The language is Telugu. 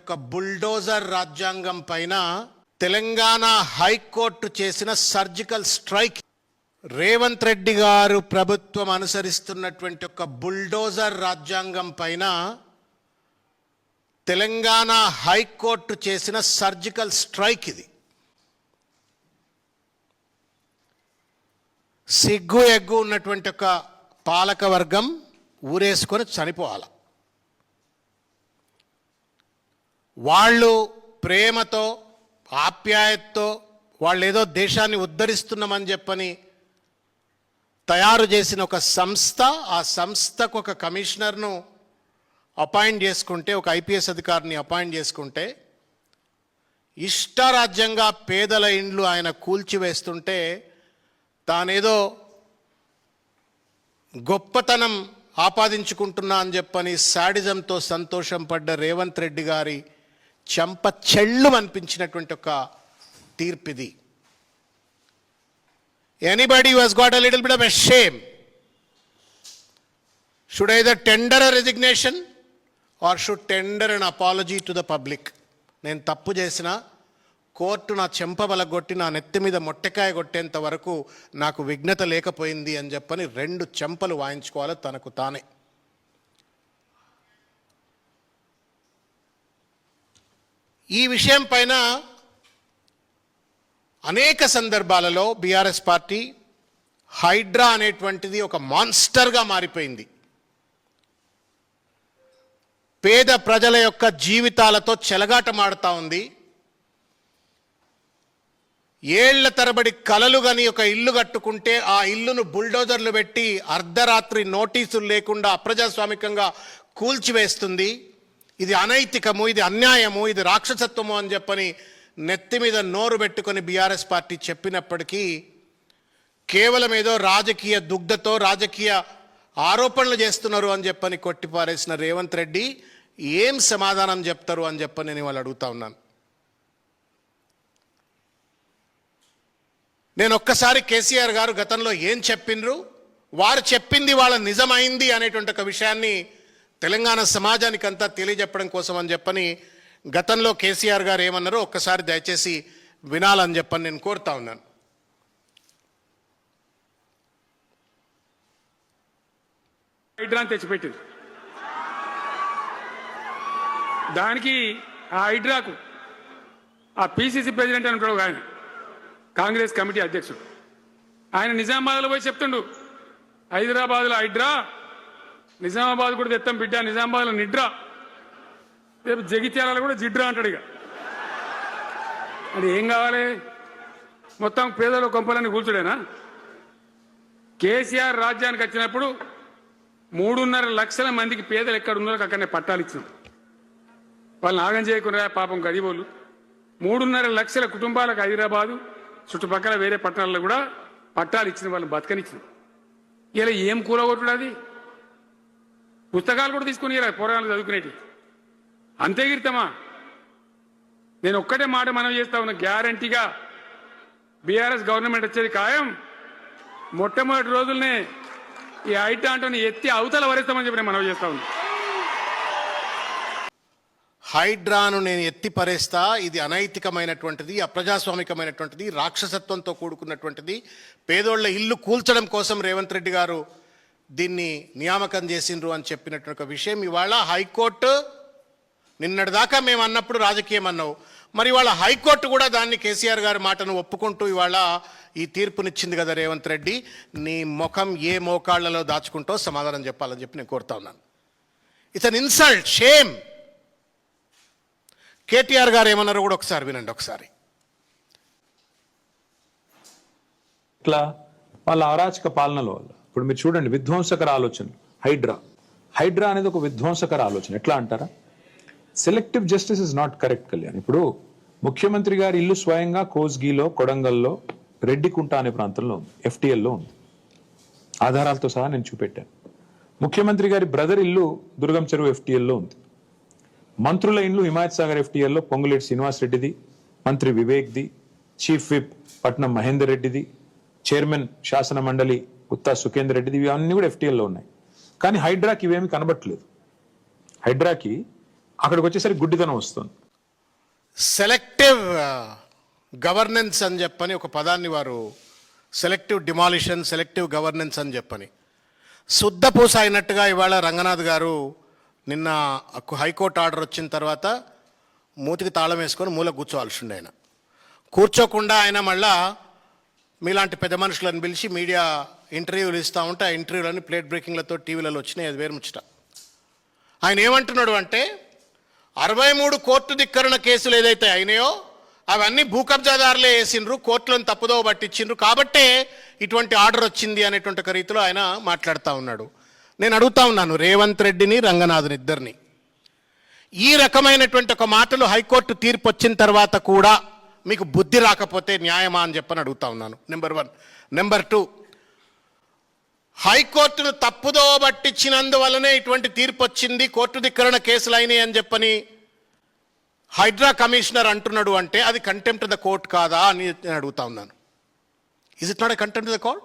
యొక్క బుల్డోజర్ రాజ్యాంగం పైన తెలంగాణ హైకోర్టు చేసిన సర్జికల్ స్ట్రైక్, రేవంత్ రెడ్డి గారు ప్రభుత్వం అనుసరిస్తున్నటువంటి ఒక బుల్డోజర్ రాజ్యాంగం పైన తెలంగాణ హైకోర్టు చేసిన సర్జికల్ స్ట్రైక్ ఇది. సిగ్గు ఎగ్గు ఉన్నటువంటి ఒక పాలక వర్గం ఊరేసుకొని చనిపోవాలి. వాళ్ళు ప్రేమతో ఆప్యాయతతో వాళ్ళు ఏదో దేశాన్ని ఉద్ధరిస్తున్నామని చెప్పని తయారు చేసిన ఒక సంస్థ, ఆ సంస్థకు ఒక కమిషనర్ను అపాయింట్ చేసుకుంటే, ఒక ఐపీఎస్ అధికారిని అపాయింట్ చేసుకుంటే, ఇష్టారాజ్యంగా పేదల ఇండ్లు ఆయన కూల్చివేస్తుంటే తానేదో గొప్పతనం ఆపాదించుకుంటున్నా అని చెప్పని శాడిజంతో సంతోషం పడ్డ రేవంత్ రెడ్డి గారి చెంప చెళ్ళు అనిపించినటువంటి ఒక తీర్పిది. Anybody who has got a little bit of a shame should either tender a resignation or should tender an apology to the public. నేను తప్పు చేసిన కోర్టు నా చెంప బలగొట్టి నా నెత్తి మీద మొట్టకాయ కొట్టేంత వరకు నాకు విఘ్నత లేకపోయింది అని చెప్పని 2 చెంపలు వాయించుకోవాలి తనకు తానే. ఈ విషయం పైన అనేక సందర్భాలలో బీఆర్ఎస్ పార్టీ హైడ్రా అనేటువంటిది ఒక మాన్స్టర్గా మారిపోయింది. పేద ప్రజల యొక్క జీవితాలతో చెలగాటమాడుతూ ఉంది. ఏళ్ల తరబడి కలలు గని ఒక ఇల్లు కట్టుకుంటే ఆ ఇల్లును బుల్డోజర్లు పెట్టి అర్ధరాత్రి నోటీసులు లేకుండా అప్రజాస్వామికంగా కూల్చివేస్తుంది. ఇది అనైతికము, ఇది అన్యాయము, ఇది రాక్షసత్వము అని చెప్పని నెత్తి మీద నోరు పెట్టుకొని బీఆర్ఎస్ పార్టీ చెప్పినప్పటికీ కేవలం ఏదో రాజకీయ దుగ్ధతో రాజకీయ ఆరోపణలు చేస్తున్నారు అని చెప్పని కొట్టిపారేసిన రేవంత్ రెడ్డి ఏం సమాధానం చెప్తారు అని చెప్పని నేను వాళ్ళు అడుగుతా ఉన్నాను. నేను ఒక్కసారి కేసీఆర్ గారు గతంలో ఏం చెప్పిండ్రు, వారు చెప్పింది వాళ్ళ నిజమైంది అనేటువంటి ఒక విషయాన్ని తెలంగాణ సమాజానికి అంతా తెలియజెప్పడం కోసం అని చెప్పని గతంలో కేసీఆర్ గారు ఏమన్నారో ఒక్కసారి దయచేసి వినాలని చెప్పని నేను కోరుతా ఉన్నాను. హైడ్రాని తెచ్చిపెట్టింది. దానికి ఆ హైడ్రాకు ఆ పిసిసి ప్రెసిడెంట్ అని ఉంటాడు ఆయన, కాంగ్రెస్ కమిటీ అధ్యక్షుడు, ఆయన నిజామాబాద్లో పోయి చెప్తుండు, హైదరాబాద్లో హైడ్రా, నిజామాబాద్ కూడా తెత్తాం బిడ్డ, నిజామాబాద్లో నిడ్రా, రేపు జగిత్యాలలో కూడా జిడ్రా అంటాడు. ఇక అది ఏం కావాలి? మొత్తం పేదల కొంపలన్నీ కూల్చుడేనా? కేసీఆర్ రాజ్యానికి వచ్చినప్పుడు 3.5 లక్షల మందికి పేదలు ఎక్కడ ఉన్నారో అక్కడనే పట్టాలు ఇచ్చినాం. వాళ్ళని ఆగం చేయకుండా పాపం గరీబోళ్ళు 3.5 లక్షల కుటుంబాలకు హైదరాబాదు చుట్టుపక్కల వేరే పట్టణాల్లో కూడా పట్టాలు ఇచ్చిన వాళ్ళని బతకనిచ్చిన. ఇలా ఏం కూలగొట్టుడు? అది పుస్తకాలు కూడా తీసుకుని ఇలా పోరాటాలు చదువుకునేటి అంతే గిరితమా? నేను ఒక్కటే మాట మనం చేస్తా ఉన్నా, గ్యారంటీగా బీఆర్ఎస్ గవర్నమెంట్ వచ్చేది ఖాయం. మొట్టమొదటి రోజులనే ఈ హైడ్రా అంటోని ఎత్తి అవతల వరేస్తామని చెప్పి నేను మనం చేస్తా ఉన్నా. హైడ్రాను నేను ఎత్తి పరేస్తా, ఇది అనైతికమైనటువంటిది, అప్రజాస్వామికమైనటువంటిది, రాక్షసత్వంతో కూడుకున్నటువంటిది, పేదోళ్ల ఇల్లు కూల్చడం కోసం రేవంత్ రెడ్డి గారు దీన్ని నియామకం చేసిండ్రు అని చెప్పినటువంటి ఒక విషయం ఇవాళ హైకోర్టు, నిన్నటిదాకా మేము అన్నప్పుడు రాజకీయం అన్నావు, మరి ఇవాళ హైకోర్టు కూడా దాన్ని కేసీఆర్ గారి మాటను ఒప్పుకుంటూ ఇవాళ ఈ తీర్పునిచ్చింది కదా రేవంత్ రెడ్డి. నీ ముఖం ఏ మోకాళ్లలో దాచుకుంటో సమాధానం చెప్పాలని చెప్పి నేను కోరుతా ఉన్నాను. It's an insult, shame. KTR గారు ఏమన్నారో కూడా ఒకసారి వినండి. ఒకసారి ఇట్లా వాళ్ళ అరాచక పాలనలో వల్ల ఇప్పుడు మీరు చూడండి, విధ్వంసకర ఆలోచన. హైడ్రా అనేది ఒక విధ్వంసకర ఆలోచన. ఎట్లా అంటారా? Selective justice is not correct Kalyan. ఇప్పుడు ముఖ్యమంత్రి గారి ఇల్లు స్వయంగా కోస్గిలో, కొడంగల్లో, రెడ్డికుంట అనే ప్రాంతంలో ఉంది, ఎఫ్టీఎల్లో ఉంది. ఆధారాలతో సహా నేను చూపెట్టాను. ముఖ్యమంత్రి గారి బ్రదర్ ఇల్లు దుర్గం చెరువు ఎఫ్టీఎల్లో ఉంది. మంత్రుల ఇండ్లు హిమాయత్ సాగర్ ఎఫ్టీఎల్లో పొంగులేటి శ్రీనివాస్ రెడ్డిది, మంత్రి వివేక్ది, చీఫ్ విప్ పట్నం మహేందర్ రెడ్డిది, చైర్మన్ శాసన మండలి ఉత్తా సుఖేందర్ రెడ్డిది, ఇవన్నీ కూడా ఎఫ్టీఎల్లో ఉన్నాయి. కానీ హైడ్రాకి ఇవేమి కనబట్టలేదు. హైడ్రాకి అక్కడికి వచ్చేసరికి గుడ్డితనం వస్తుంది. సెలెక్టివ్ గవర్నెన్స్ అని చెప్పని ఒక పదాన్ని వారు, సెలెక్టివ్ డిమాలిషన్, సెలెక్టివ్ గవర్నెన్స్ అని చెప్పని శుద్ధపూస అయినట్టుగా ఇవాళ రంగనాథ్ గారు నిన్న హైకోర్టు ఆర్డర్ వచ్చిన తర్వాత మూతికి తాళం వేసుకొని మూల కూర్చోవాల్సి ఉండే. ఆయన కూర్చోకుండా ఆయన మళ్ళా మీలాంటి పెద్ద మనుషులను పిలిచి మీడియా ఇంటర్వ్యూలు ఇస్తూ ఉంటే ఆ ఇంటర్వ్యూలన్నీ ప్లేట్ బ్రేకింగ్లతో టీవీలలో వచ్చినాయి. అది వేరు ముచ్చట. ఆయన ఏమంటున్నాడు అంటే 63 కోర్టు ధిక్కరణ కేసులు ఏదైతే అయినాయో అవన్నీ భూకబ్జాదారులే వేసిండ్రు, కోర్టులను తప్పుదో పట్టించిండ్రు, కాబట్టే ఇటువంటి ఆర్డర్ వచ్చింది అనేటువంటి ఒక రీతిలో ఆయన మాట్లాడుతూ ఉన్నాడు. నేను అడుగుతా ఉన్నాను రేవంత్ రెడ్డిని, రంగనాథ్ని ఇద్దరిని, ఈ రకమైనటువంటి ఒక మాటలు హైకోర్టు తీర్పు వచ్చిన తర్వాత కూడా మీకు బుద్ధి రాకపోతే న్యాయమా అని చెప్పని అడుగుతా ఉన్నాను. నెంబర్ 1. నెంబర్ 2, హైకోర్టును తప్పుదో పట్టించినందువల్లనే ఇటువంటి తీర్పు వచ్చింది, కోర్టు ధిక్కరణ కేసులు అయినాయి అని చెప్పని హైడ్రా కమిషనర్ అంటున్నాడు అంటే అది కంటెంప్ట్ ఆఫ్ ద కోర్ట్ కాదా అని నేను అడుగుతా ఉన్నాను. Is it not a contempt of the court?